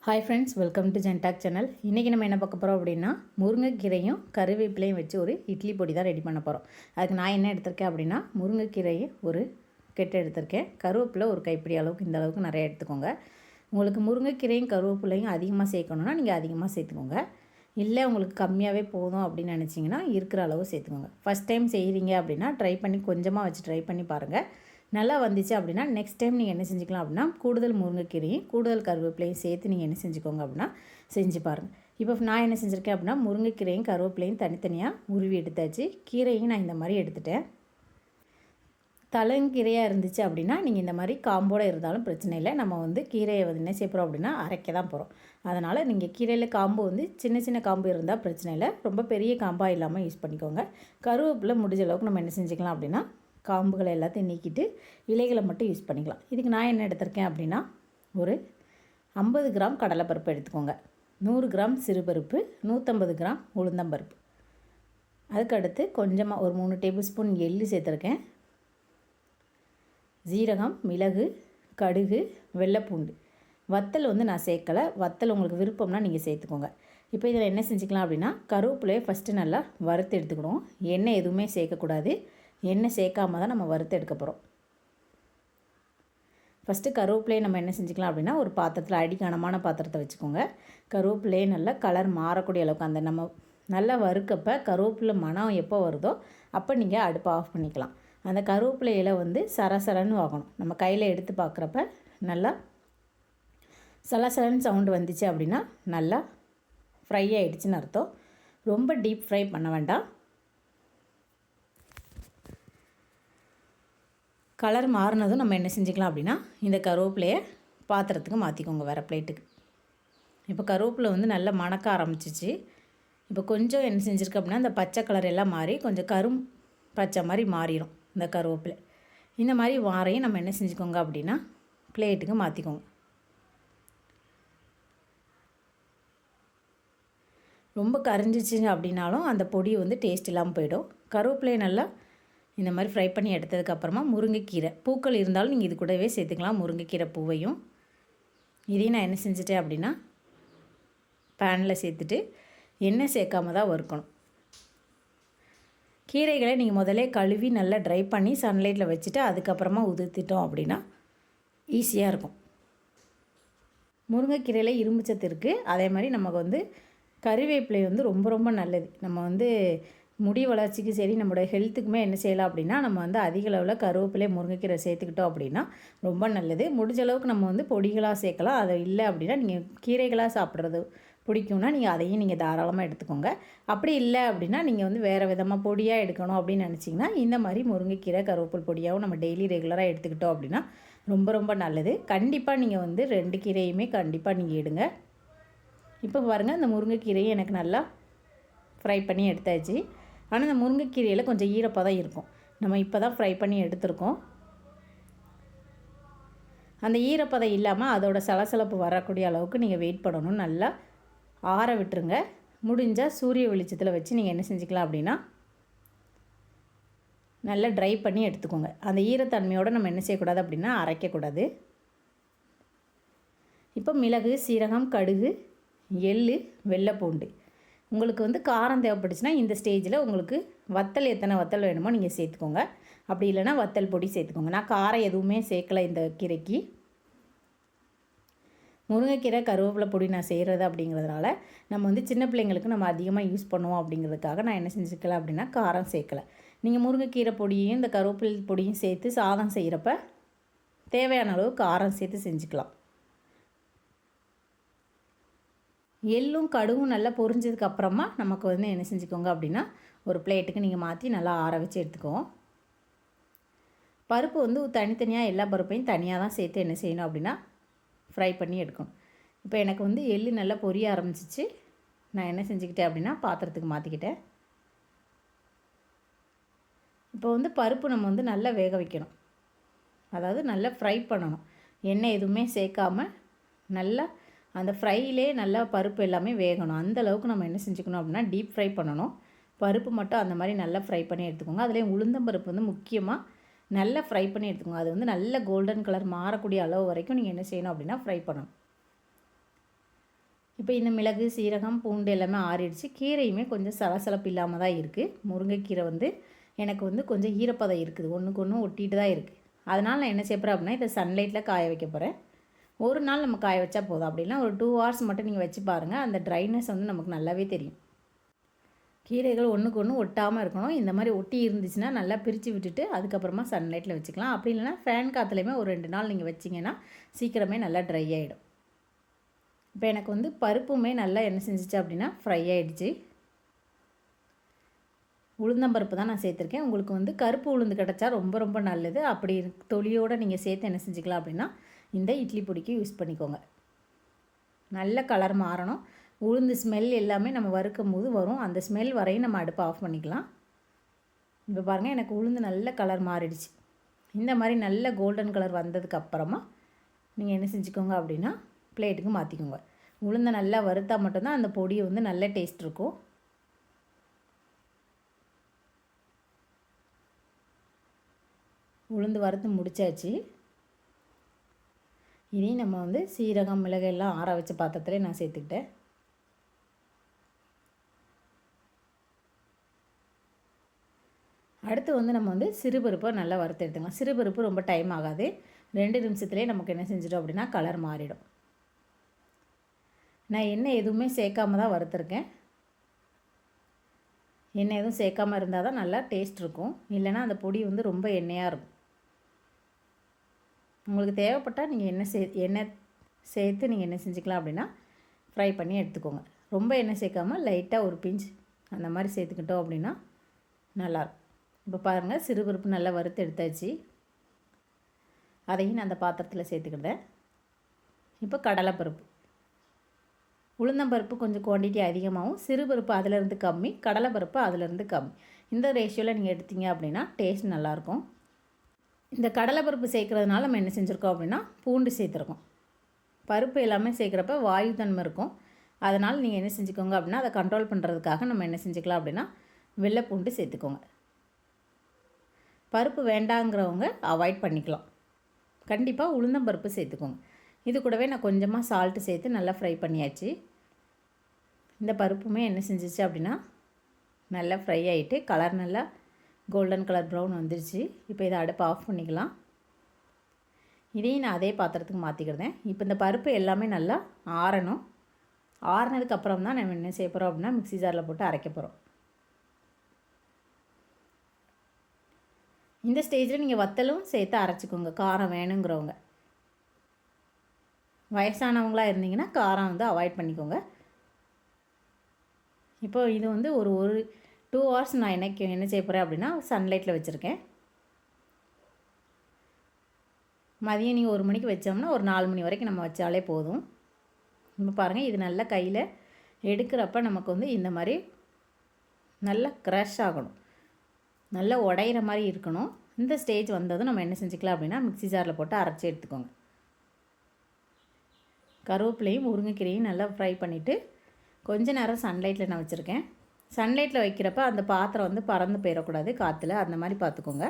Hi friends, welcome to ஜென்டாக் channel. இன்றைக்கி நம்ம என்ன பார்க்க போகிறோம் அப்படின்னா, முருங்கைக்கீரையும் கருவேப்பிலையும் வச்சு ஒரு இட்லி பொடி தான் ரெடி பண்ண போகிறோம். அதுக்கு நான் என்ன எடுத்திருக்கேன் அப்படின்னா, முருங்கைக்கீரையை ஒரு கெட்டு எடுத்திருக்கேன். கருவேப்பிலை ஒரு கைப்பிடி அளவுக்கு, இந்த அளவுக்கு நிறைய எடுத்துக்கோங்க. உங்களுக்கு முருங்கைக்கீரையும் கருவேப்பிலையும் அதிகமாக சேர்க்கணுன்னா நீங்கள் அதிகமாக சேர்த்துக்கோங்க. இல்லை உங்களுக்கு கம்மியாகவே போதும் அப்படின்னு நினச்சிங்கன்னா இருக்கிற அளவு சேர்த்துக்கோங்க. ஃபஸ்ட் டைம் செய்கிறீங்க அப்படின்னா ட்ரை பண்ணி கொஞ்சமாக வச்சு ட்ரை பண்ணி பாருங்கள். நல்லா வந்துச்சு அப்படின்னா நெக்ஸ்ட் டைம் நீங்கள் என்ன செஞ்சுக்கலாம் அப்படின்னா, கூடுதல் முருங்கைக்கீரையும் கூடுதல் கருவேப்பிலையும் சேர்த்து நீங்கள் என்ன செஞ்சுக்கோங்க அப்படின்னா செஞ்சு பாருங்கள். இப்போ நான் என்ன செஞ்சுருக்கேன் அப்படின்னா, முருங்கைக்கீரையும் கருவேப்பிலையும் தனித்தனியாக உருவி எடுத்தாச்சு. கீரையும் நான் இந்த மாதிரி எடுத்துட்டேன். தலங்கீரையாக இருந்துச்சு அப்படின்னா நீங்கள் இந்த மாதிரி காம்போடு இருந்தாலும் பிரச்சனை இல்லை. நம்ம கீரையை என்ன செய்ய போகிறோம் அப்படின்னா அரைக்க தான் போகிறோம். அதனால் நீங்கள் கீரையில் காம்பு சின்ன சின்ன காம்பு இருந்தால் பிரச்சனை இல்லை. ரொம்ப பெரிய காம்பாக இல்லாமல் யூஸ் பண்ணிக்கோங்க. கருவேப்பிலை முடிஞ்ச அளவுக்கு நம்ம என்ன செஞ்சுக்கலாம் அப்படின்னா, காம்புகளை எல்லாத்தையும் நீக்கிட்டு இலைகளை மட்டும் யூஸ் பண்ணிக்கலாம். இதுக்கு நான் என்ன எடுத்திருக்கேன் அப்படின்னா, ஒரு 50 கிராம் கடலைப்பருப்பு எடுத்துக்கோங்க, 100 கிராம் சிறுபருப்பு, 150 கிராம் உளுந்தம்பருப்பு, அதுக்கடுத்து கொஞ்சமாக ஒரு 3 டேபிள் ஸ்பூன் எள்ளு சேர்த்துருக்கேன், ஜீரகம், மிளகு, கடுகு, வெள்ளைப்பூண்டு. வத்தல் நான் சேர்க்கலை. வத்தல் உங்களுக்கு விருப்பம்னா நீங்கள் சேர்த்துக்கோங்க. இப்போ இதில் என்ன செஞ்சுக்கலாம் அப்படின்னா, கருவேப்பிலையை ஃபஸ்ட்டு நல்லா வறுத்து எடுத்துக்கணும். எண்ணெய் எதுவுமே சேர்க்கக்கூடாது. எண்ணெய் சேர்க்காம தான் நம்ம வறுத்து எடுக்க போகிறோம். ஃபஸ்ட்டு கருவேப்பிலையை நம்ம என்ன செஞ்சுக்கலாம் அப்படின்னா, ஒரு பாத்திரத்தில் அடிக்கனமான பாத்திரத்தை வச்சுக்கோங்க. கருவேப்பிலையே நல்லா கலர் மாறக்கூடிய அளவுக்கு அந்த நம்ம நல்லா வறுக்கப்போ கருவேப்பிலை மனம் எப்போ வருதோ அப்போ நீங்கள் அடுப்பை ஆஃப் பண்ணிக்கலாம். அந்த கருவேப்பிலையில் சரசரன்னு ஆகணும். நம்ம கையில் எடுத்து பார்க்குறப்ப நல்லா சலசலன்னு சவுண்டு வந்துச்சு அப்படின்னா நல்லா ஃப்ரை ஆகிடுச்சின்னு அர்த்தம். ரொம்ப டீப் ஃப்ரை பண்ண வேண்டாம். கலர் மாறினதும் நம்ம என்ன செஞ்சுக்கலாம் அப்படின்னா, இந்த கருவேப்பிலையை பாத்திரத்துக்கு மாற்றிக்கோங்க, வேறு பிளேட்டுக்கு. இப்போ கருவேப்பிலை நல்லா மணக்க ஆரம்பிச்சிச்சு. இப்போ கொஞ்சம் என்ன செஞ்சுருக்கு அப்படின்னா, இந்த பச்சை கலர் எல்லாம் மாறி கொஞ்சம் கரும் பச்சை மாதிரி மாறிடும் இந்த கருவேப்பிலை. இந்த மாதிரி வாரையும் நம்ம என்ன செஞ்சுக்கோங்க அப்படின்னா பிளேட்டுக்கு மாற்றிக்கோங்க. ரொம்ப கரிஞ்சிச்சு அப்படின்னாலும் அந்த பொடி டேஸ்ட் இல்லாமல் போயிடும். கருவேப்பிலையை நல்லா இந்த மாதிரி ஃப்ரை பண்ணி எடுத்ததுக்கப்புறமா முருங்கைக்கீரை பூக்கள் இருந்தாலும் நீங்கள் இது கூடவே சேர்த்துக்கலாம். முருங்கைக்கீரை பூவையும் இதையும் நான் என்ன செஞ்சுட்டேன் அப்படின்னா பேனில் சேர்த்துட்டு எண்ணெய் சேர்க்காம தான் வறுக்கணும். கீரைகளை நீங்கள் முதலே கழுவி நல்லா ட்ரை பண்ணி சன்லைட்டில் வச்சுட்டு அதுக்கப்புறமா உதிர்த்திட்டோம் அப்படின்னா ஈஸியாக இருக்கும். முருங்கைக்கீரையில் இரும்பு சத்து இருக்குது. அதே மாதிரி நமக்கு கறிவேப்பிலை ரொம்ப ரொம்ப நல்லது. நம்ம முடி வளர்ச்சிக்கு சரி, நம்மளுடைய ஹெல்த்துக்குமே என்ன செய்யலாம் அப்படின்னா, நம்ம அதிக அளவில் கருவேப்பிலை முருங்கைக்கீரை சேர்த்துக்கிட்டோம் அப்படின்னா ரொம்ப நல்லது. முடிஞ்ச அளவுக்கு நம்ம பொடிகளாக சேர்க்கலாம். அதை இல்லை அப்படின்னா நீங்கள் கீரைகளாக சாப்பிட்றது பிடிக்கும்னா நீங்கள் அதையும் நீங்கள் தாராளமாக எடுத்துக்கோங்க. அப்படி இல்லை அப்படின்னா நீங்கள் வேறு விதமாக பொடியாக எடுக்கணும் அப்படின்னு நினச்சிங்கன்னா இந்த மாதிரி முருங்கைக்கீரை கருவேப்பில் பொடியாகவும் நம்ம டெய்லி ரெகுலராக எடுத்துக்கிட்டோம் அப்படின்னா ரொம்ப ரொம்ப நல்லது. கண்டிப்பாக நீங்கள் 2 கீரையுமே கண்டிப்பாக நீங்கள் எடுங்க. இப்போ பாருங்கள், இந்த முருங்கைக்கீரையை எனக்கு நல்லா ஃப்ரை பண்ணி எடுத்தாச்சு. ஆனால் இந்த முருங்கைக்கீரையில் கொஞ்சம் ஈரப்பதம் இருக்கும். நம்ம இப்போ தான் ஃப்ரை பண்ணி எடுத்துருக்கோம். அந்த ஈரப்பதம் இல்லாமல் அதோட சலசலப்பு வரக்கூடிய அளவுக்கு நீங்கள் வெயிட் பண்ணணும். நல்லா ஆற விட்டுருங்க. முடிஞ்சால் சூரிய வெளிச்சத்தில் வச்சு நீங்கள் என்ன செஞ்சுக்கலாம் அப்படின்னா நல்லா ட்ரை பண்ணி எடுத்துக்கோங்க. அந்த ஈரத்தன்மையோடு நம்ம என்ன செய்யக்கூடாது அப்படின்னா அரைக்கக்கூடாது. இப்போ மிளகு, சீரகம், கடுகு, எள்ளு, வெள்ளைப்பூண்டு. உங்களுக்கு காரம் தேவைப்பட்டுச்சுன்னா இந்த ஸ்டேஜில் உங்களுக்கு வத்தல் எத்தனை வத்தல் வேணுமோ நீங்கள் சேர்த்துக்கோங்க. அப்படி இல்லைனா வத்தல் பொடி சேர்த்துக்கோங்க. நான் காரம் எதுவுமே சேர்க்கலை இந்த கீரைக்கு. முருங்கைக்கீரை கருவேப்பிலை பொடி நான் செய்கிறது அப்படிங்கிறதுனால நம்ம சின்ன பிள்ளைங்களுக்கு நம்ம அதிகமாக யூஸ் பண்ணுவோம் அப்படிங்கிறதுக்காக நான் என்ன செஞ்சுக்கல அப்படின்னா காரம் சேர்க்கலை. நீங்கள் முருங்கைக்கீரை பொடியையும் இந்த கருவேப்பிலை பொடியும் சேர்த்து சாதம் செய்கிறப்ப தேவையான அளவு காரம் சேர்த்து செஞ்சுக்கலாம். எள்ளும் கடுகும் நல்லா பொரிஞ்சதுக்கப்புறமா நமக்கு என்ன செஞ்சுக்கோங்க அப்படின்னா ஒரு பிளேட்டுக்கு நீங்கள் மாற்றி நல்லா ஆற வச்சு எடுத்துக்குவோம். பருப்பு தனித்தனியாக எல்லா பருப்பையும் தனியாக தான் சேர்த்து என்ன செய்யணும் அப்படின்னா ஃப்ரை பண்ணி எடுக்கணும். இப்போ எனக்கு எள்ளு நல்லா பொரிய ஆரம்பிச்சிச்சு. நான் என்ன செஞ்சுக்கிட்டேன் அப்படின்னா பாத்திரத்துக்கு மாற்றிக்கிட்டேன். இப்போ பருப்பு நம்ம நல்லா வேக வைக்கணும். அதாவது நல்லா ஃப்ரை பண்ணணும். எண்ணெய் எதுவுமே சேர்க்காமல் நல்லா அந்த ஃப்ரையிலே நல்லா பருப்பு எல்லாமே வேகணும். அந்தளவுக்கு நம்ம என்ன செஞ்சுக்கணும் அப்படின்னா டீப் ஃப்ரை பண்ணணும். பருப்பு மட்டும் அந்த மாதிரி நல்லா ஃப்ரை பண்ணி எடுத்துக்கோங்க. அதுலேயும் உளுந்தம்பருப்பு முக்கியமாக நல்லா ஃப்ரை பண்ணி எடுத்துக்கோங்க. அது நல்ல கோல்டன் கலர் மாறக்கூடிய அளவு வரைக்கும் நீங்கள் என்ன செய்யணும் அப்படின்னா ஃப்ரை பண்ணணும். இப்போ இந்த மிளகு, சீரகம், பூண்டு எல்லாமே ஆறிடுச்சு. கீரையுமே கொஞ்சம் சலசலப்பு இல்லாமல் தான் இருக்குது. முருங்கைக்கீரை வந்து எனக்கு வந்து கொஞ்சம் ஈரப்பதம் இருக்குது, ஒன்றுக்கு ஒன்று ஒட்டிகிட்டு தான் இருக்குது. அதனால் நான் என்ன செய்ய போகிறேன் அப்படின்னா, இதை சன்லைட்டில் காய வைக்க போகிறேன். ஒரு நாள் நம்ம காய வச்சா போதும், அப்படின்னா ஒரு 2 hours மட்டும் நீங்கள் வச்சு பாருங்கள். அந்த ட்ரைனஸ் வந்து நமக்கு நல்லாவே தெரியும். கீரைகள் ஒன்றுக்கு ஒன்று ஒட்டாமல் இருக்கணும். இந்த மாதிரி ஒட்டி இருந்துச்சுன்னா நல்லா பிரித்து விட்டுட்டு அதுக்கப்புறமா சன்லைட்டில் வச்சுக்கலாம். அப்படி இல்லைனா ஃபேன் காற்றுலையுமே ஒரு 2 நாள் நீங்கள் வச்சிங்கன்னா சீக்கிரமே நல்லா ட்ரை ஆகிடும். இப்போ எனக்கு வந்து பருப்புமே நல்லா என்ன செஞ்சிச்சு அப்படின்னா ஃப்ரை ஆகிடுச்சு. உளுந்தம்பருப்பு தான் நான் சேர்த்துருக்கேன். உங்களுக்கு வந்து கருப்பு உளுந்து கிடச்சா ரொம்ப ரொம்ப நல்லது. அப்படி தொலியோடு நீங்கள் சேர்த்து என்ன செஞ்சுக்கலாம் அப்படின்னா இந்த இட்லி பொடிக்கு யூஸ் பண்ணிக்கோங்க. நல்ல கலர் மாறணும். உளுந்து ஸ்மெல் எல்லாமே நம்ம வறுக்கும் போது வரும். அந்த ஸ்மெல் வரையும் நம்ம அடுப்பை ஆஃப் பண்ணிக்கலாம். இப்போ பாருங்கள், எனக்கு உளுந்து நல்ல கலர் மாறிடுச்சு. இந்த மாதிரி நல்ல கோல்டன் கலர் வந்ததுக்கு அப்புறமா நீங்கள் என்ன செஞ்சுக்கோங்க அப்படின்னா பிளேட்டுக்கு மாற்றிக்கோங்க. உளுந்தை நல்லா வறுத்தா மட்டும்தான் அந்த பொடி வந்து நல்ல டேஸ்ட் இருக்கும். உளுந்து வறுத்து முடிச்சாச்சு. இனி நம்ம வந்து சீரகம், மிளகு எல்லாம் ஆற வச்ச பாத்திரத்திலே நான் சேர்த்துக்கிட்டேன். அடுத்து வந்து நம்ம வந்து சிறுபருப்பை நல்லா வறுத்து எடுத்துக்கலாம். சிறுபருப்பு ரொம்ப டைம் ஆகாது, 2 நிமிஷத்துலேயே நமக்கு என்ன செஞ்சிடும் அப்படின்னா கலர் மாறிடும். நான் எண்ணெய் எதுவுமே சேர்க்காம தான் வறுத்துருக்கேன். எண்ணெய் எதுவும் சேர்க்காமல் இருந்தால் தான் நல்லா டேஸ்ட் இருக்கும். இல்லைனா அந்த பொடி வந்து ரொம்ப எண்ணெயாக இருக்கும். உங்களுக்கு தேவைப்பட்டால் நீங்கள் எண்ணெய் சேர்த்து நீங்கள் என்ன செஞ்சுக்கலாம் அப்படின்னா ஃப்ரை பண்ணி எடுத்துக்கோங்க. ரொம்ப எண்ணெய் சேர்க்காமல் லைட்டாக ஒரு பிஞ்ச் அந்த மாதிரி சேர்த்துக்கிட்டோம் அப்படின்னா நல்லாயிருக்கும். இப்போ பாருங்கள், சிறுபருப்பு நல்லா வறுத்து எடுத்தாச்சு. அதையும் நான் அந்த பாத்திரத்தில் சேர்த்துக்கிட்டேன். இப்போ கடலைப்பருப்பு, உளுந்தம்பருப்பு கொஞ்சம் குவான்டிட்டி அதிகமாகவும், சிறுபருப்பு அதிலேருந்து கம்மி, கடலைப்பருப்பு அதிலேருந்து கம்மி. இந்த ரேஷியோவில் நீங்கள் எடுத்தீங்க அப்படின்னா டேஸ்ட் நல்லாயிருக்கும். இந்த கடலைப்பருப்பு சேர்க்குறதுனால நம்ம என்ன செஞ்சுருக்கோம் அப்படின்னா பூண்டு சேர்த்துருக்கோம். பருப்பு எல்லாமே சேர்க்குறப்ப வாயு தன்மை இருக்கும். அதனால் நீங்கள் என்ன செஞ்சுக்கோங்க அப்படின்னா அதை கண்ட்ரோல் பண்ணுறதுக்காக நம்ம என்ன செஞ்சுக்கலாம் அப்படின்னா வெள்ளை பூண்டு சேர்த்துக்கோங்க. பருப்பு வேண்டாங்கிறவங்க அவாய்ட் பண்ணிக்கலாம். கண்டிப்பாக உளுந்தம்பருப்பு சேர்த்துக்கோங்க. இது கூடவே நான் கொஞ்சமாக சால்ட்டு சேர்த்து நல்லா ஃப்ரை பண்ணியாச்சு. இந்த பருப்புமே என்ன செஞ்சிச்சு அப்படின்னா நல்லா ஃப்ரை ஆகிட்டு கலர் நல்லா கோல்டன் கலர் ப்ரௌன் வந்துருச்சு. இப்போ இதை அடுப்பை ஆஃப் பண்ணிக்கலாம். இதையும் நான் அதே பாத்திரத்துக்கு மாற்றிக்கிறேன். இப்போ இந்த பருப்பு எல்லாமே நல்லா ஆறணும். ஆறினதுக்கப்புறம் தான் நம்ம என்ன செய்ய போகிறோம் அப்படின்னா மிக்ஸி ஜாரில் போட்டு அரைக்க போகிறோம். இந்த ஸ்டேஜில் நீங்கள் வத்தலும் சேர்த்து அரைச்சிக்கோங்க, காரம் வேணுங்கிறவங்க. வயசானவங்களாக இருந்தீங்கன்னா காரம் வந்து அவாய்ட் பண்ணிக்கோங்க. இப்போ இது வந்து ஒரு 2 hours நான் என்ன செய்ய போகிறேன் அப்படின்னா சன்லைட்டில் வச்சுருக்கேன். மதியம் நீங்கள் 1 மணிக்கு வச்சோம்னா ஒரு 4 மணி வரைக்கும் நம்ம வச்சாலே போதும். இப்போ பாருங்கள், இது நல்லா கையில் எடுக்கிறப்ப நமக்கு வந்து இந்த மாதிரி நல்லா க்ரஷ் ஆகணும், நல்லா உடையிற மாதிரி இருக்கணும். இந்த ஸ்டேஜ் வந்ததும் நம்ம என்ன செஞ்சுக்கலாம் அப்படின்னா மிக்ஸி ஜாரில் போட்டு அரைச்சி எடுத்துக்கோங்க. கருவேப்பிலையும் முருங்கைக்கீரையும் நல்லா ஃப்ரை பண்ணிவிட்டு கொஞ்ச நேரம் சன்லைட்டில் நான் வச்சுருக்கேன். சன்லைட்டில் வைக்கிறப்ப அந்த பாத்திரம் வந்து பறந்து போயிடக்கூடாது காற்றுல, அந்த மாதிரி பார்த்துக்கோங்க.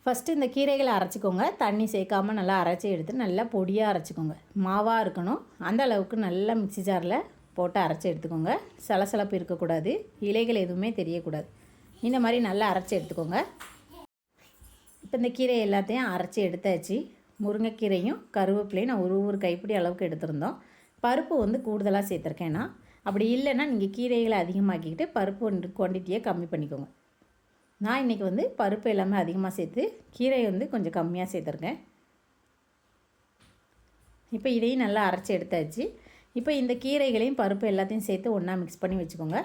ஃபஸ்ட்டு இந்த கீரைகளை அரைச்சிக்கோங்க. தண்ணி சேர்க்காமல் நல்லா அரைச்சி எடுத்து நல்லா பொடியாக அரைச்சிக்கோங்க. மாவாக இருக்கணும், அந்த அளவுக்கு நல்லா மிக்ஸி ஜாரில் போட்டு அரைச்சி எடுத்துக்கோங்க. சலசலப்பு இருக்கக்கூடாது, இலைகள் எதுவுமே தெரியக்கூடாது. இந்த மாதிரி நல்லா அரைச்சி எடுத்துக்கோங்க. இப்போ இந்த கீரை எல்லாத்தையும் அரைச்சி எடுத்தாச்சு. முருங்கைக்கீரையும் கருவேப்பிலையும் நான் ஒரு கைப்பிடி அளவுக்கு எடுத்திருந்தோம். பருப்பு வந்து கூடுதலாக சேர்த்துருக்கேன்னா, அப்படி இல்லைன்னா நீங்கள் கீரைகளை அதிகமாக்கிக்கிட்டு பருப்பு குவான்டிட்டியை கம்மி பண்ணிக்கோங்க. நான் இன்றைக்கி வந்து பருப்பு எல்லாமே அதிகமாக சேர்த்து கீரை வந்து கொஞ்சம் கம்மியாக சேர்த்துருக்கேன். இப்போ இதையும் நல்லா அரைச்சி எடுத்தாச்சு. இப்போ இந்த கீரைகளையும் பருப்பு எல்லாத்தையும் சேர்த்து ஒன்றா மிக்ஸ் பண்ணி வச்சுக்கோங்க.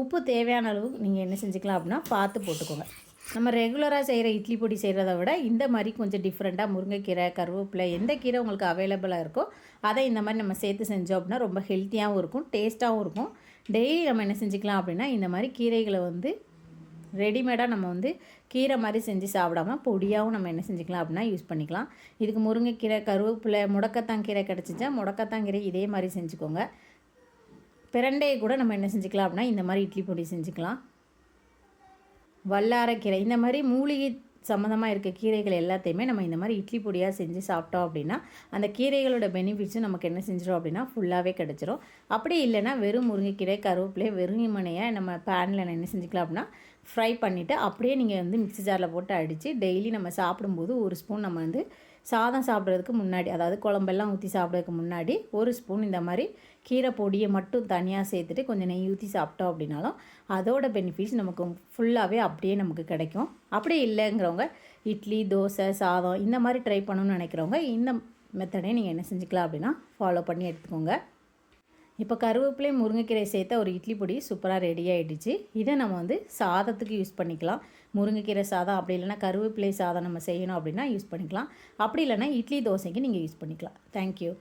உப்பு தேவையான அளவு நீங்கள் என்ன செஞ்சுக்கலாம் அப்படின்னா பார்த்து போட்டுக்கோங்க. நம்ம ரெகுலராக செய்கிற இட்லி பொடி செய்கிறத விட இந்த மாதிரி கொஞ்சம் டிஃப்ரெண்ட்டாக முருங்கைக்கீரை, கருவேப்பிலை, எந்த கீரை உங்களுக்கு அவைலபிளாக இருக்கோ அதை இந்த மாதிரி நம்ம சேர்த்து செஞ்சோம் அப்படின்னா ரொம்ப ஹெல்த்தியாகவும் இருக்கும், டேஸ்ட்டாகவும் இருக்கும். டெய்லி நம்ம என்ன செஞ்சுக்கலாம் அப்படின்னா இந்த மாதிரி கீரைகளை வந்து ரெடிமேடாக நம்ம வந்து கீரை மாதிரி செஞ்சு சாப்பிடாமல் பொடியாகவும் நம்ம என்ன செஞ்சுக்கலாம் அப்படின்னா யூஸ் பண்ணிக்கலாம். இதுக்கு முருங்கைக்கீரை, கருவேப்பிலை, முடக்கத்தாங்கீரை கிடச்சிச்சா முடக்கத்தாங்கீரை இதே மாதிரி செஞ்சுக்கோங்க. பிரண்டையை கூட நம்ம என்ன செஞ்சுக்கலாம் அப்படின்னா இந்த மாதிரி இட்லி பொடி செஞ்சுக்கலாம். வல்லாரைக்கீரை, இந்த மாதிரி மூலிகை சம்மந்தமாக இருக்க கீரைகள் எல்லாத்தையுமே நம்ம இந்த மாதிரி இட்லி பொடியாக செஞ்சு சாப்பிட்டோம் அப்படின்னா அந்த கீரைகளோட பெனிஃபிட்ஸும் நமக்கு என்ன செஞ்சிடும் அப்படின்னா ஃபுல்லாகவே கிடச்சிரும். அப்படி இல்லைன்னா வெறும் முருங்கைக்கீரை கருவேப்பிலை வெறுமனையாக நம்ம பேனில் என்ன செஞ்சுக்கலாம் அப்படின்னா ஃப்ரை பண்ணிவிட்டு அப்படியே நீங்கள் வந்து மிக்ஸி ஜாரில் போட்டு அடித்து டெய்லி நம்ம சாப்பிடும்போது ஒரு ஸ்பூன் நம்ம வந்து சாதம் சாப்பிட்றதுக்கு முன்னாடி, அதாவது குழம்பெல்லாம் ஊற்றி சாப்பிட்றதுக்கு முன்னாடி ஒரு ஸ்பூன் இந்த மாதிரி கீரை பொடியை மட்டும் தனியாக சேர்த்துட்டு கொஞ்சம் நெய் ஊற்றி சாப்பிட்டோம் அப்படின்னாலும் அதோட பெனிஃபிட்ஸ் நமக்கு ஃபுல்லாகவே அப்படியே நமக்கு கிடைக்கும். அப்படி இல்லைங்கிறவங்க இட்லி தோசை சாதம் இந்த மாதிரி ட்ரை பண்ணணும்னு நினைக்கிறவங்க இந்த மெத்தடே நீங்கள் என்ன செஞ்சுக்கலாம் அப்படின்னா ஃபாலோ பண்ணி எடுத்துக்கோங்க. இப்போ கருவேப்பிலை முருங்கைக்கீரை சேர்த்த ஒரு இட்லி பொடி சூப்பராக ரெடி ஆகிடுச்சு. இதை நம்ம வந்து சாதத்துக்கு யூஸ் பண்ணிக்கலாம். முருங்கைக்கீரை சாதம் அப்படி இல்லைனா கருவேப்பிலை சாதம் நம்ம செய்யணும் அப்படின்னா யூஸ் பண்ணிக்கலாம். அப்படி இல்லைனா இட்லி தோசைக்கு நீங்கள் யூஸ் பண்ணிக்கலாம். தேங்க்யூ.